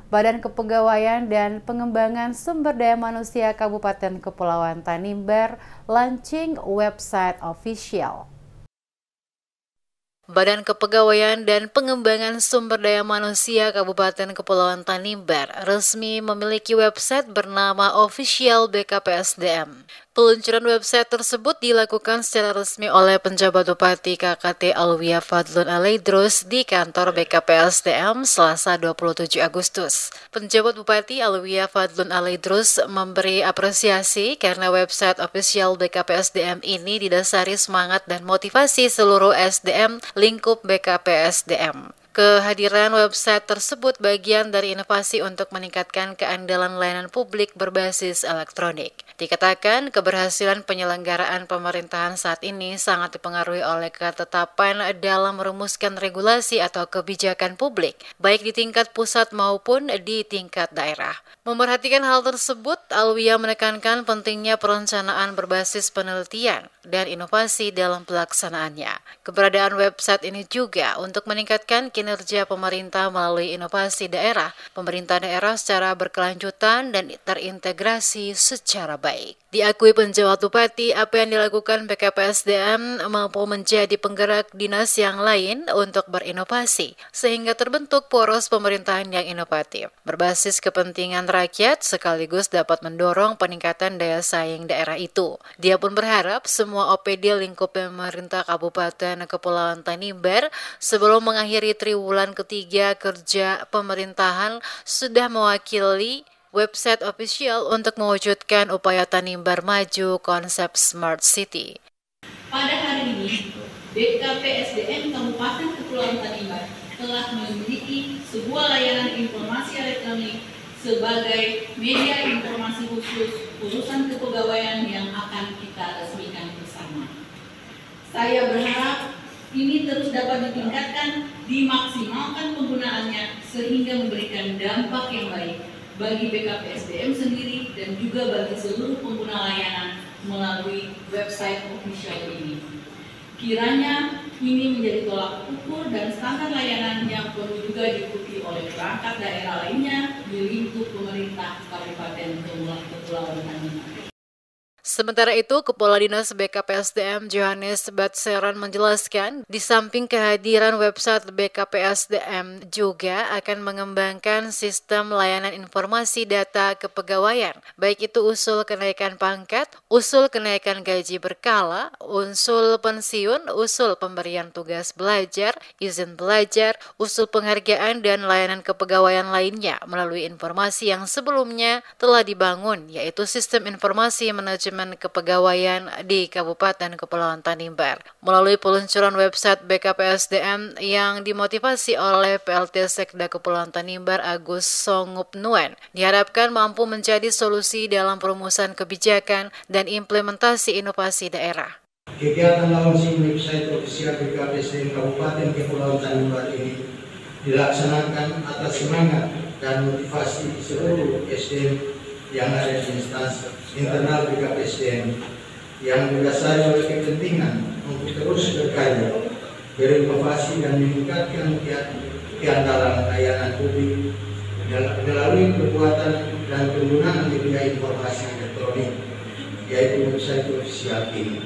Badan Kepegawaian dan Pengembangan Sumber Daya Manusia Kabupaten Kepulauan Tanimbar launching website official. Badan Kepegawaian dan Pengembangan Sumber Daya Manusia Kabupaten Kepulauan Tanimbar resmi memiliki website bernama Official BKPSDM. Peluncuran website tersebut dilakukan secara resmi oleh penjabat Bupati KKT Alwiyah Fadlun Alaidrus di kantor BKPSDM Selasa 27 Agustus. Penjabat Bupati Alwiyah Fadlun Alaidrus memberi apresiasi karena website official BKPSDM ini didasari semangat dan motivasi seluruh SDM lingkup BKPSDM. Kehadiran website tersebut bagian dari inovasi untuk meningkatkan keandalan layanan publik berbasis elektronik. Dikatakan keberhasilan penyelenggaraan pemerintahan saat ini sangat dipengaruhi oleh ketetapan dalam merumuskan regulasi atau kebijakan publik, baik di tingkat pusat maupun di tingkat daerah. Memerhatikan hal tersebut, Alwiyah menekankan pentingnya perencanaan berbasis penelitian dan inovasi dalam pelaksanaannya. Keberadaan website ini juga untuk meningkatkan kinerja pemerintah melalui inovasi daerah, pemerintah daerah secara berkelanjutan dan terintegrasi secara baik. Diakui penjabat Bupati, apa yang dilakukan BKPSDM mampu menjadi penggerak dinas yang lain untuk berinovasi, sehingga terbentuk poros pemerintahan yang inovatif, berbasis kepentingan rakyat sekaligus dapat mendorong peningkatan daya saing daerah itu. Dia pun berharap semua OPD lingkup pemerintah Kabupaten Kepulauan Tanimbar sebelum mengakhiri triwulan ketiga kerja pemerintahan sudah mewakili website official untuk mewujudkan upaya Tanimbar maju konsep Smart City. Pada hari ini, BKPSDM Kabupaten Kepulauan Tanimbar telah memiliki sebuah layanan informasi elektronik sebagai media informasi khusus urusan kepegawaian yang akan kita resmikan bersama. Saya berharap ini terus dapat ditingkatkan, dimaksimalkan penggunaannya sehingga memberikan dampak yang baik bagi BKPSDM sendiri dan juga bagi seluruh pengguna layanan melalui website official ini. Kiranya ini menjadi tolak ukur dan standar layanan yang perlu juga diikuti oleh perangkat daerah lainnya di lingkup pemerintah Kabupaten Kepulauan Tanimbar. Sementara itu, Kepala Dinas BKPSDM Johannes Batseran menjelaskan, di samping kehadiran website BKPSDM juga akan mengembangkan sistem layanan informasi data kepegawaian, baik itu usul kenaikan pangkat, usul kenaikan gaji berkala, usul pensiun, usul pemberian tugas belajar, izin belajar, usul penghargaan dan layanan kepegawaian lainnya melalui informasi yang sebelumnya telah dibangun, yaitu sistem informasi manajemen kepegawaian di Kabupaten Kepulauan Tanimbar. Melalui peluncuran website BKPSDM yang dimotivasi oleh PLT Sekda Kepulauan Tanimbar Agus Songupnuan, diharapkan mampu menjadi solusi dalam perumusan kebijakan dan implementasi inovasi daerah. Kegiatan launching website official BKPSDM Kabupaten Kepulauan Tanimbar ini dilaksanakan atas semangat dan motivasi seluruh SDM yang ada di instansi internal BKPSDM yang didasari oleh kepentingan untuk terus berkarya, berinovasi dan meningkatkan keandalan layanan publik melalui perbuatan dan penggunaan media informasi elektronik, yaitu website official ini.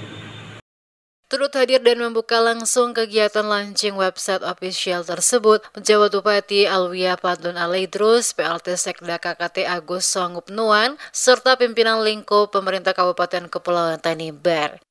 Turut hadir dan membuka langsung kegiatan launching website official tersebut, Penjabat Bupati Alwiyah Fadlun Alaidrus, PLT Sekda KKT Agus Songupnuan, serta pimpinan lingkup pemerintah Kabupaten Kepulauan Tanimbar.